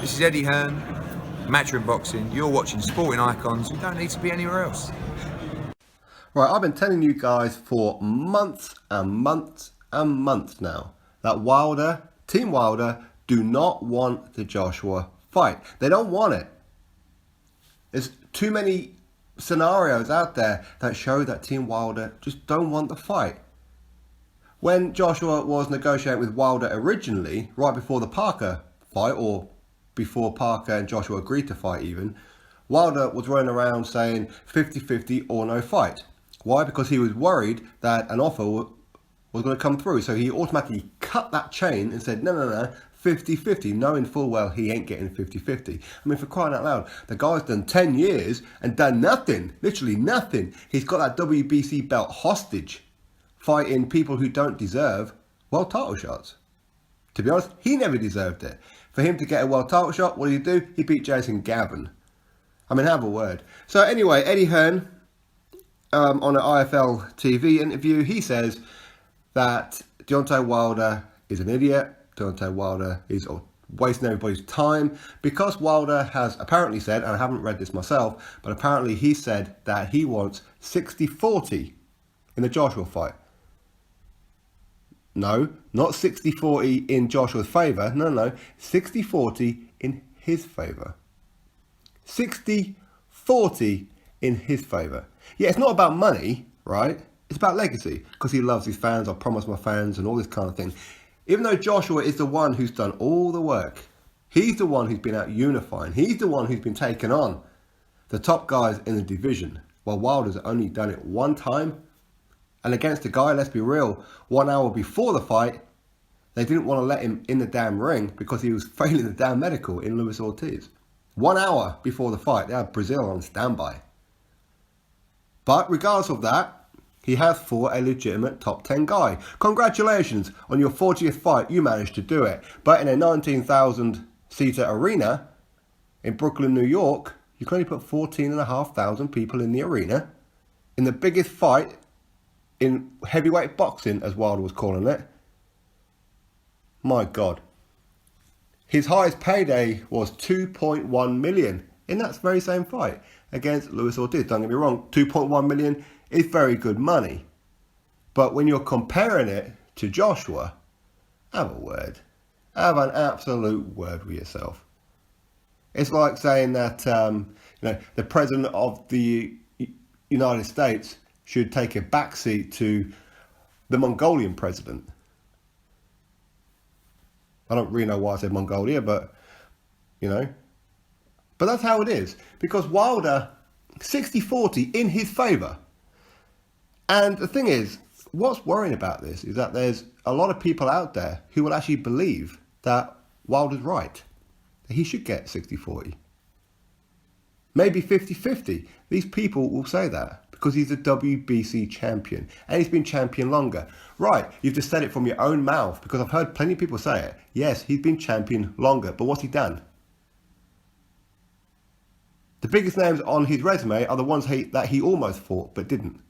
This is Eddie Hearn, Matchroom Boxing. You're watching Sporting Icons. You don't need to be anywhere else. Right, I've been telling you guys for months and months and months now that Team Wilder, do not want the Joshua fight. They don't want it. There's too many scenarios out there that show that Team Wilder just don't want the fight. When Joshua was negotiating with Wilder originally, right before the Parker fight, or before Parker and Joshua agreed to fight even, Wilder was running around saying 50-50 or no fight. Why? Because he was worried that an offer was going to come through. So he automatically cut that chain and said, no, 50-50, knowing full well he ain't getting 50-50. I mean, for crying out loud, the guy's done 10 years and done nothing, literally nothing. He's got that WBC belt hostage, fighting people who don't deserve world title shots. To be honest, he never deserved it. For him to get a world title shot, what did he do? He beat Jason Gavin. I mean, have a word. So anyway, Eddie Hearn, on an IFL TV interview, he says that Deontay Wilder is an idiot. Deontay Wilder is wasting everybody's time, because Wilder has apparently said, and I haven't read this myself, but apparently he said that he wants 60-40 in the Joshua fight. No, not 60-40 in Joshua's favour. No, 60-40 in his favour. 60-40 in his favour. Yeah, it's not about money, right? It's about legacy, because he loves his fans. I promise my fans and all this kind of thing. Even though Joshua is the one who's done all the work, he's the one who's been out unifying. He's the one who's been taking on the top guys in the division, while Wilder's only done it one time. And against a guy, let's be real, 1 hour before the fight, they didn't want to let him in the damn ring because he was failing the damn medical in Luis Ortiz. 1 hour before the fight, they had Brazil on standby. But regardless of that, he has fought a legitimate top 10 guy. Congratulations on your 40th fight, you managed to do it. But in a 19,000-seater arena in Brooklyn, New York, you can only put 14,500 people in the arena. In the biggest fight in heavyweight boxing, as Wilder was calling it. My God. His highest payday was 2.1 million in that very same fight against Luis Ortiz. Don't get me wrong, 2.1 million is very good money. But when you're comparing it to Joshua, have a word. Have an absolute word with yourself. It's like saying that the President of the United States should take a backseat to the Mongolian president. I don't really know why I said Mongolia, but, But that's how it is. Because Wilder, 60-40 in his favour. And the thing is, what's worrying about this is that there's a lot of people out there who will actually believe that Wilder's right. That he should get 60-40. Maybe 50-50. These people will say that because he's a WBC champion and he's been champion longer. Right, you've just said it from your own mouth, because I've heard plenty of people say it. Yes, he's been champion longer, but what's he done? The biggest names on his resume are the ones that he almost fought but didn't.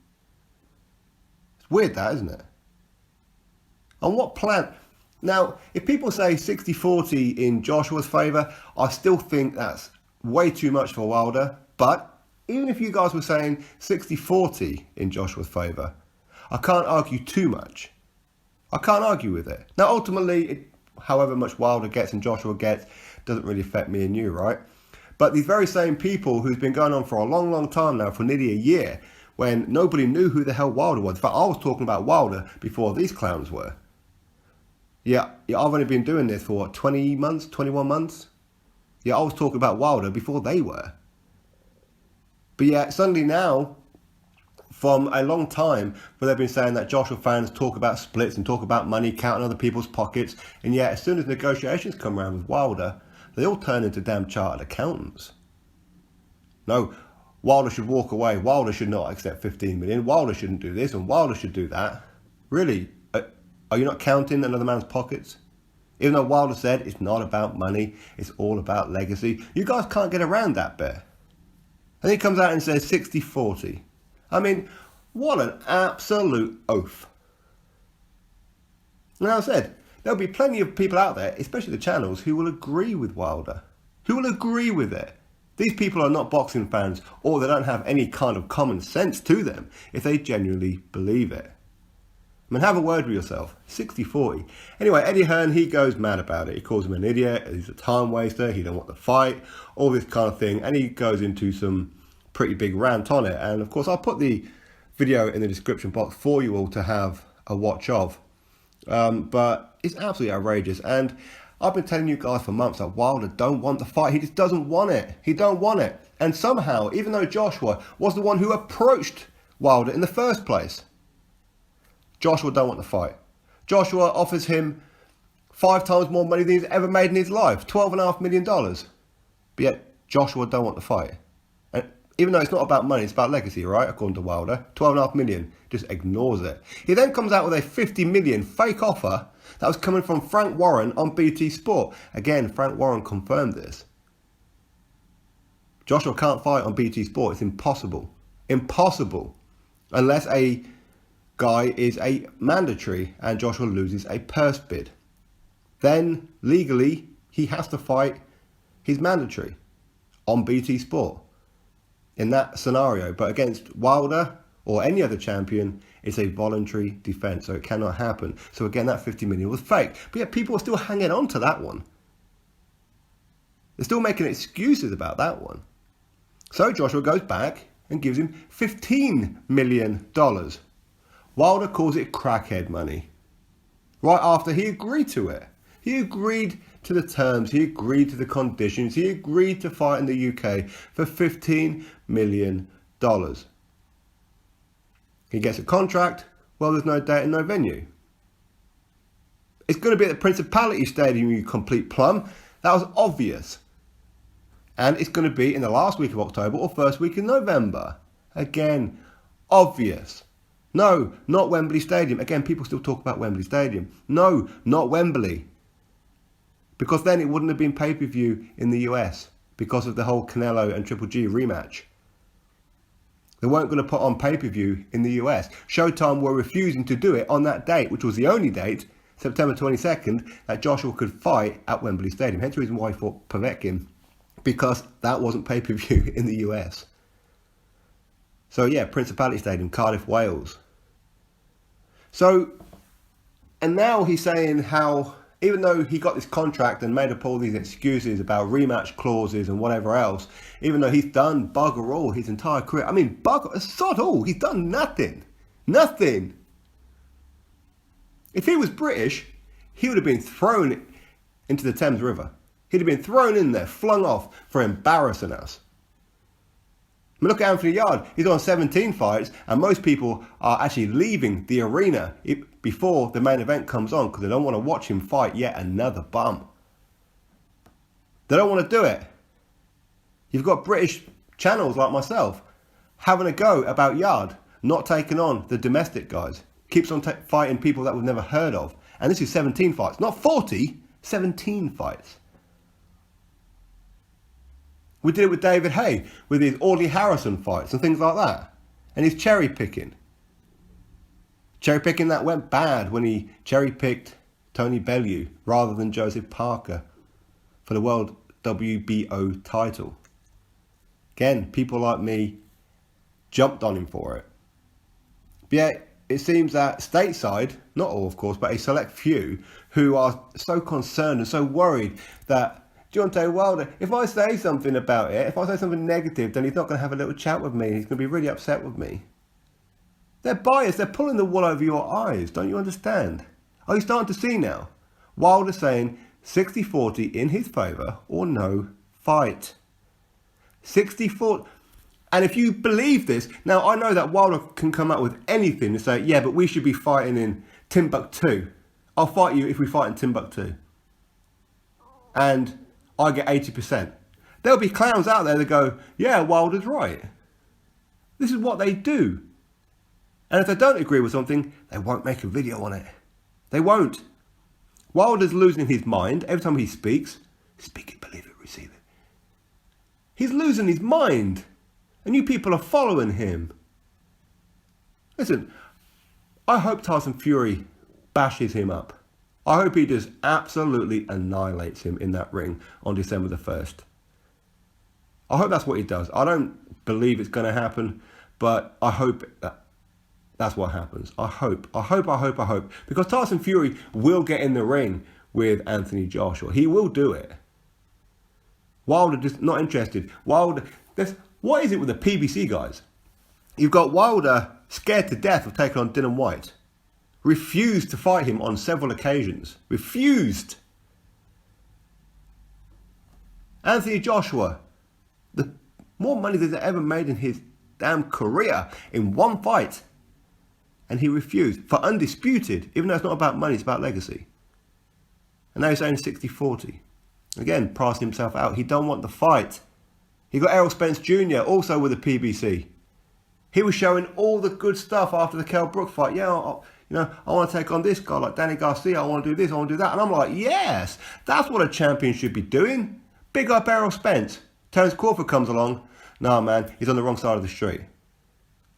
It's weird that, isn't it? On what plan? Now, if people say 60-40 in Joshua's favour, I still think that's way too much for Wilder. But even if you guys were saying 60-40 in Joshua's favour, I can't argue too much. I can't argue with it. Now, ultimately, however much Wilder gets and Joshua gets, doesn't really affect me and you, right? But these very same people who's been going on for a long, long time now, for nearly a year, when nobody knew who the hell Wilder was. In fact, I was talking about Wilder before these clowns were. Yeah, I've only been doing this for 20 months, 21 months? Yeah, I was talking about Wilder before they were. But yeah, suddenly now, from a long time, where they've been saying that Joshua fans talk about splits and talk about money, counting other people's pockets, and yet as soon as negotiations come around with Wilder, they all turn into damn chartered accountants. No, Wilder should walk away. Wilder should not accept 15 million. Wilder shouldn't do this, and Wilder should do that. Really? Are you not counting another man's pockets? Even though Wilder said it's not about money, it's all about legacy. You guys can't get around that bit. And he comes out and says 60-40. I mean, what an absolute oath. And as I said, there'll be plenty of people out there, especially the channels, who will agree with Wilder. who will agree with it. These people are not boxing fans, or they don't have any kind of common sense to them if they genuinely believe it. I mean, have a word with yourself. 60-40. Anyway, Eddie Hearn, he goes mad about it. He calls him an idiot, he's a time waster, he don't want to fight, all this kind of thing. And he goes into some pretty big rant on it. And of course, I'll put the video in the description box for you all to have a watch of. But it's absolutely outrageous. And I've been telling you guys for months that Wilder don't want the fight. He just doesn't want it. He don't want it. And somehow, even though Joshua was the one who approached Wilder in the first place, Joshua don't want the fight. Joshua offers him 5 times more money than he's ever made in his life, $12.5 million. But yet, Joshua don't want the fight. And even though it's not about money, it's about legacy, right? According to Wilder, $12.5 million, just ignores it. He then comes out with a $50 million fake offer that was coming from Frank Warren on BT Sport. Again, Frank Warren confirmed this. Joshua can't fight on BT Sport. It's impossible. Impossible. Unless a guy is a mandatory and Joshua loses a purse bid. Then, legally, he has to fight his mandatory on BT Sport in that scenario. But against Wilder or any other champion, it's a voluntary defence, so it cannot happen. So again, that 50 million was fake. But yet people are still hanging on to that one. They're still making excuses about that one. So Joshua goes back and gives him $15 million. Wilder calls it crackhead money. Right after he agreed to it. He agreed to the terms, he agreed to the conditions, he agreed to fight in the UK for $15 million. He gets a contract, well, there's no date and no venue. It's going to be at the Principality Stadium, you complete plum. That was obvious. And it's going to be in the last week of October or first week in November. Again, obvious. No, not Wembley Stadium. Again, people still talk about Wembley Stadium. No, not Wembley. Because then it wouldn't have been pay-per-view in the US because of the whole Canelo and Triple G rematch. They weren't going to put on pay-per-view in the US. Showtime were refusing to do it on that date, which was the only date, September 22nd, that Joshua could fight at Wembley Stadium. Hence the reason why he fought Povetkin, because that wasn't pay-per-view in the US. So yeah, Principality Stadium, Cardiff, Wales. So, and now he's saying how, even though he got this contract and made up all these excuses about rematch clauses and whatever else, even though he's done bugger all his entire career. I mean, sod all. He's done nothing. Nothing. If he was British, he would have been thrown into the Thames River. He'd have been thrown in there, flung off for embarrassing us. I mean, look at Anthony Yarde. He's on 17 fights, and most people are actually leaving the arena before the main event comes on because they don't want to watch him fight yet another bum. They don't want to do it. You've got British channels like myself having a go about Yarde not taking on the domestic guys. Keeps on fighting people that we've never heard of. And this is 17 fights, not 40, 17 fights. We did it with David Hay, with his Audley Harrison fights and things like that. And his cherry picking. Cherry picking that went bad when he cherry picked Tony Bellew rather than Joseph Parker for the World WBO title. Again, people like me jumped on him for it. But yet, it seems that stateside, not all of course, but a select few who are so concerned and so worried that Deontay Wilder, if I say something about it, if I say something negative, then he's not going to have a little chat with me. He's going to be really upset with me. They're biased. They're pulling the wool over your eyes. Don't you understand? Are you starting to see now? Wilder saying 60-40 in his favour or no fight. 60-40. And if you believe this, now I know that Wilder can come up with anything to say, yeah, but we should be fighting in Timbuktu. I'll fight you if we fight in Timbuktu. And I get 80%. There'll be clowns out there that go, yeah, Wilder's right. This is what they do. And if they don't agree with something, they won't make a video on it. They won't. Wilder's losing his mind every time he speaks. Speak it, believe it, receive it. He's losing his mind. And you people are following him. Listen, I hope Tyson Fury bashes him up. I hope he just absolutely annihilates him in that ring on December the 1st. I hope that's what he does. I don't believe it's going to happen, but I hope that's what happens. I hope. Because Tyson Fury will get in the ring with Anthony Joshua. He will do it. Wilder just not interested. Wilder, what is it with the PBC guys? You've got Wilder scared to death of taking on Dillian Whyte. Refused to fight him on several occasions. Refused. Anthony Joshua, the more money than he's ever made in his damn career in one fight. And he refused. For Undisputed, even though it's not about money, it's about legacy. And now he's saying 60-40. Again, pricing himself out. He don't want the fight. He got Errol Spence Jr. also with the PBC. He was showing all the good stuff after the Kell Brook fight. Yeah, I want to take on this guy like Danny Garcia. I want to do this, I want to do that. And I'm like, yes, that's what a champion should be doing. Big up Errol Spence. Terence Crawford comes along. Nah, man, he's on the wrong side of the street.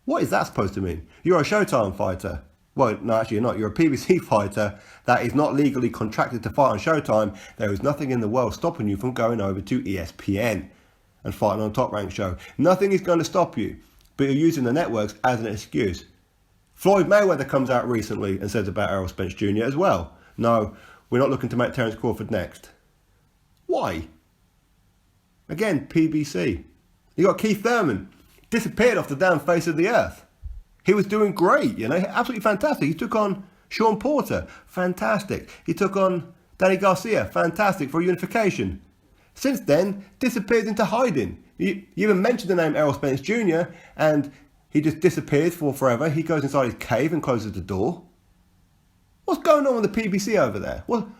What is that supposed to mean? You're a Showtime fighter. Well, no, actually you're not. You're a PBC fighter that is not legally contracted to fight on Showtime. There is nothing in the world stopping you from going over to ESPN and fighting on a Top Rank show. Nothing is going to stop you, but you're using the networks as an excuse. Floyd Mayweather comes out recently and says about Errol Spence Jr. as well. No, we're not looking to make Terence Crawford next. Why? Again, PBC. You got Keith Thurman. Disappeared off the damn face of the earth. He was doing great, absolutely fantastic. He took on Sean Porter, fantastic. He took on Danny Garcia, fantastic for unification. Since then, disappeared into hiding. You even mentioned the name Errol Spence Jr. and he just disappears for forever. He goes inside his cave and closes the door. What's going on with the PBC over there? Well,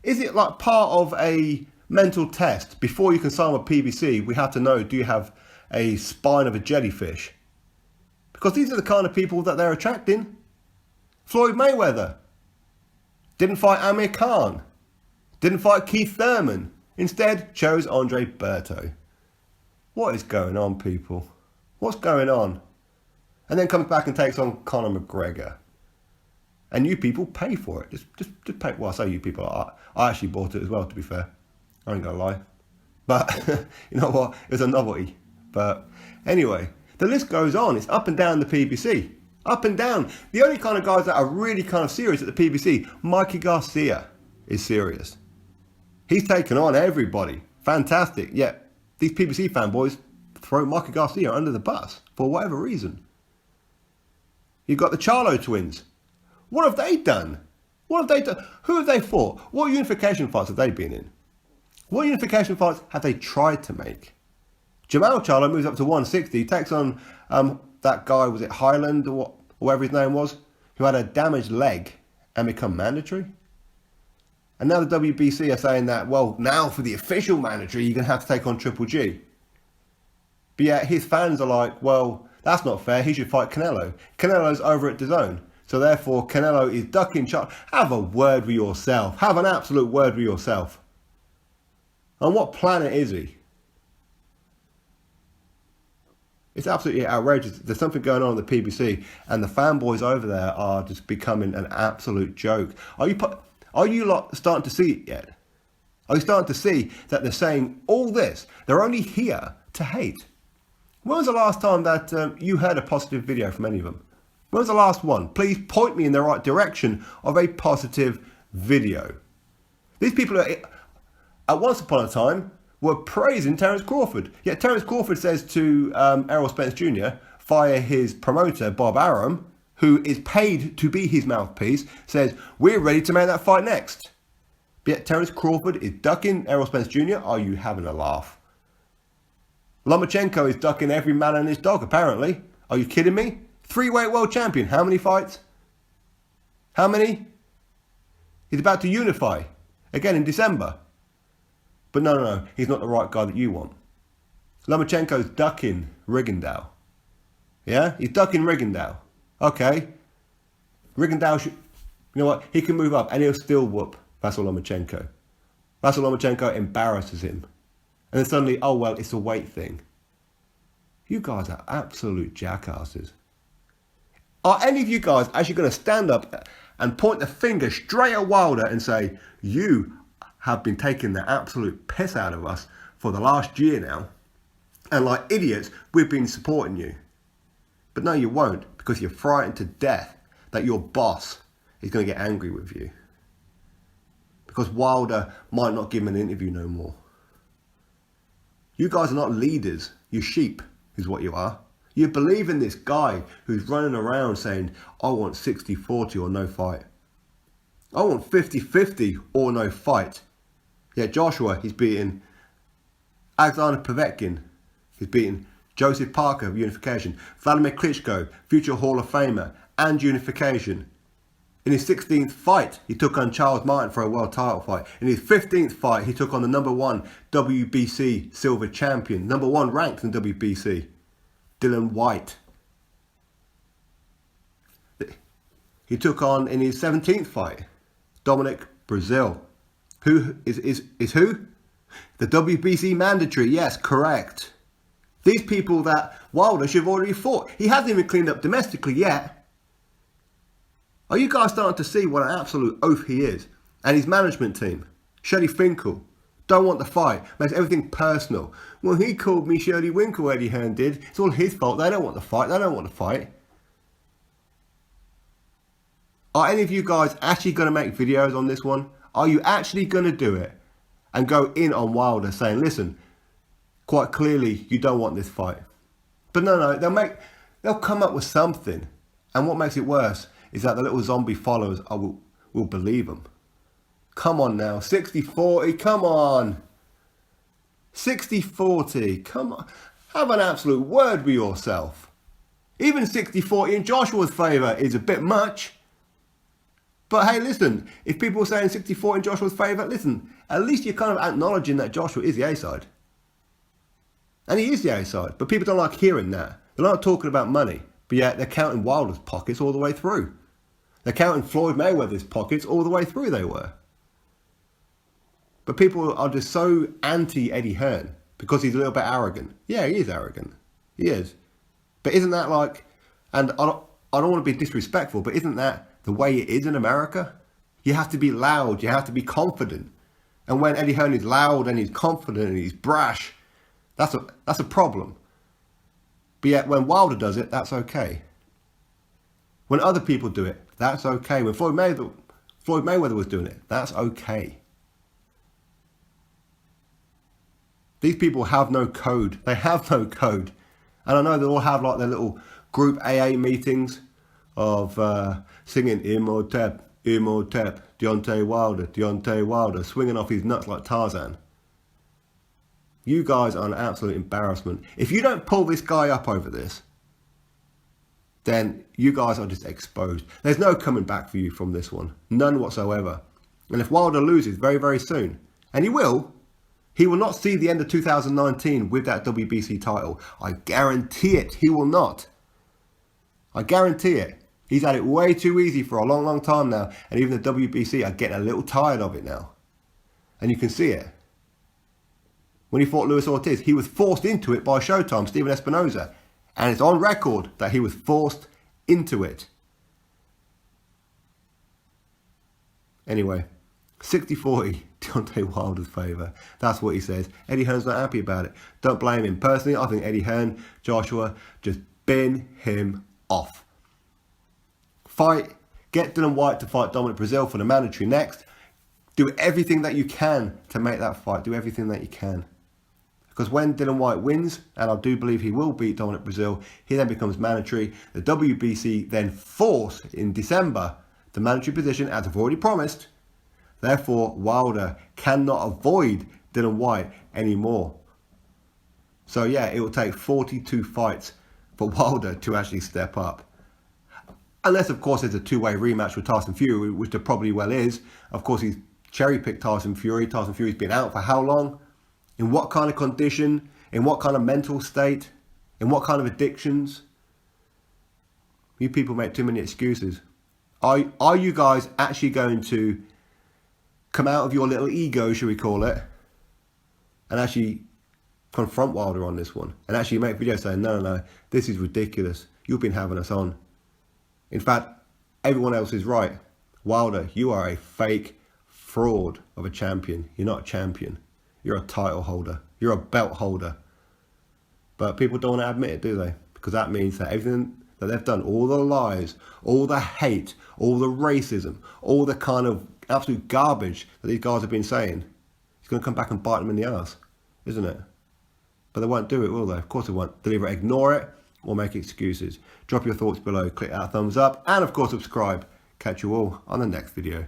is it like part of a mental test? Before you can sign with PBC, we have to know, do you have a spine of a jellyfish? Because these are the kind of people that they're attracting. Floyd Mayweather didn't fight Amir Khan, didn't fight Keith Thurman, instead chose Andre Berto. What is going on, people? What's going on? And then comes back and takes on Conor McGregor. And you people pay for it. Just pay. Well, I say you people. I actually bought it as well, to be fair. I ain't gonna lie. But you know what? It was a novelty. But anyway, the list goes on. It's up and down the PBC. Up and down. The only kind of guys that are really kind of serious at the PBC, Mikey Garcia is serious. He's taken on everybody. Fantastic. Yet these PBC fanboys throw Mikey Garcia under the bus for whatever reason. You've got the Charlo twins. What have they done? What have they done? Who have they fought? What unification fights have they been in? What unification fights have they tried to make? Jamal Charlo moves up to 160, takes on that guy, was it Highland or whatever his name was, who had a damaged leg and become mandatory. And now the WBC are saying that, well, now for the official mandatory, you're going to have to take on Triple G. But yet his fans are like, well, that's not fair. He should fight Canelo. Canelo's over at DAZN. So therefore, Canelo is ducking Charlo. Have a word with yourself. Have an absolute word with yourself. On what planet is he? It's absolutely outrageous. There's something going on in the PBC, and the fanboys over there are just becoming an absolute joke. Are you lot starting to see it yet? Are you starting to see that they're saying all this? They're only here to hate. When was the last time that you heard a positive video from any of them? When was the last one? Please point me in the right direction of a positive video. These people are, at once upon a time, were praising Terence Crawford. Yet Terence Crawford says to Errol Spence Jr., via his promoter, Bob Arum, who is paid to be his mouthpiece, says, we're ready to make that fight next. But yet Terence Crawford is ducking Errol Spence Jr. Are you having a laugh? Lomachenko is ducking every man and his dog, apparently. Are you kidding me? 3-weight world champion. How many fights? How many? He's about to unify. Again in December. But no, he's not the right guy that you want. Lomachenko's ducking Rigondeaux. Yeah? He's ducking Rigondeaux. Okay. Rigondeaux should... You know what? He can move up and he'll still whoop Vasyl Lomachenko. Vasyl Lomachenko embarrasses him. And then suddenly, oh well, it's a weight thing. You guys are absolute jackasses. Are any of you guys actually going to stand up and point the finger straight at Wilder and say, you have been taking the absolute piss out of us for the last year now. And like idiots, we've been supporting you. But no, you won't, because you're frightened to death that your boss is going to get angry with you. Because Wilder might not give him an interview no more. You guys are not leaders. You're sheep, is what you are. You believe in this guy who's running around saying, I want 60-40 or no fight. I want 50-50 or no fight. Yeah, Joshua, he's beating Alexander Povetkin. He's beating Joseph Parker of unification. Vladimir Klitschko, future Hall of Famer and unification. In his 16th fight, he took on Charles Martin for a world title fight. In his 15th fight, he took on the #1 WBC silver champion, #1 ranked in WBC, Dylan White. He took on, in his 17th fight, Dominic Brazil. Who is who? The WBC mandatory, yes, correct. These people that Wilder should have already fought. He hasn't even cleaned up domestically yet. Are you guys starting to see what an absolute oaf he is? And his management team, Shirley Finkel, don't want the fight. Makes everything personal. Well, he called me Shirley Winkle, Eddie Hearn did. It's all his fault. They don't want the fight. They don't want the fight. Are any of you guys actually going to make videos on this one? Are you actually going to do it and go in on Wilder saying, listen, quite clearly you don't want this fight? But no, they'll come up with something. And what makes it worse is that the little zombie followers will believe them. Come on now, 60-40, come on. 60-40, come on. Have an absolute word with yourself. Even 60-40 in Joshua's favour is a bit much. But hey, listen, if people are saying 60-40 in Joshua's favour, listen, at least you're kind of acknowledging that Joshua is the A-side. And he is the A-side, but people don't like hearing that. They're not talking about money, but yet they're counting Wilder's pockets all the way through. They're counting Floyd Mayweather's pockets all the way through, they were. But people are just so anti-Eddie Hearn because he's a little bit arrogant. Yeah, he is arrogant. He is. But isn't that like, and I don't want to be disrespectful, but isn't that the way it is in America? You have to be loud, you have to be confident. And when Eddie Hearn is loud and he's confident and he's brash, that's a problem. But yet when Wilder does it, that's okay. When other people do it, that's okay. When Floyd Mayweather was doing it, that's okay. These people have no code. They have no code. And I know they all have like their little group AA meetings of singing Imhotep, Imhotep, Deontay Wilder, swinging off his nuts like Tarzan. You guys are an absolute embarrassment. If you don't pull this guy up over this, then you guys are just exposed. There's no coming back for you from this one. None whatsoever. And if Wilder loses very, very soon, and he will not see the end of 2019 with that WBC title. I guarantee it. He will not. I guarantee it. He's had it way too easy for a long, long time now. And even the WBC are getting a little tired of it now. And you can see it. When he fought Luis Ortiz, he was forced into it by Showtime, Steven Espinoza. And it's on record that he was forced into it. Anyway, 60-40, Deontay Wilder's favour. That's what he says. Eddie Hearn's not happy about it. Don't blame him. Personally, I think Eddie Hearn, Joshua, just bin him off. Get Dylan White to fight Dominic Brazil for the mandatory next. Do everything that you can to make that fight. Do everything that you can. Because when Dylan White wins, and I do believe he will beat Dominic Brazil, he then becomes mandatory. The WBC then force in December the mandatory position, as I've already promised. Therefore, Wilder cannot avoid Dylan White anymore. So yeah, it will take 42 fights for Wilder to actually step up. Unless, of course, there's a two-way rematch with Tyson Fury, which there probably well is. Of course, he's cherry-picked Tyson Fury. Tyson Fury's been out for how long? In what kind of condition? In what kind of mental state? In what kind of addictions? You people make too many excuses. Are you guys actually going to come out of your little ego, shall we call it, and actually confront Wilder on this one? And actually make videos saying, no, this is ridiculous. You've been having us on. In fact, everyone else is right. Wilder, you are a fake fraud of a champion. You're not a champion. You're a title holder. You're a belt holder. But people don't want to admit it, do they? Because that means that everything that they've done, all the lies, all the hate, all the racism, all the kind of absolute garbage that these guys have been saying, it's going to come back and bite them in the ass, isn't it? But they won't do it, will they? Of course they won't. They'll either ignore it or make excuses. Drop your thoughts below, click that thumbs up, and of course subscribe. Catch you all on the next video.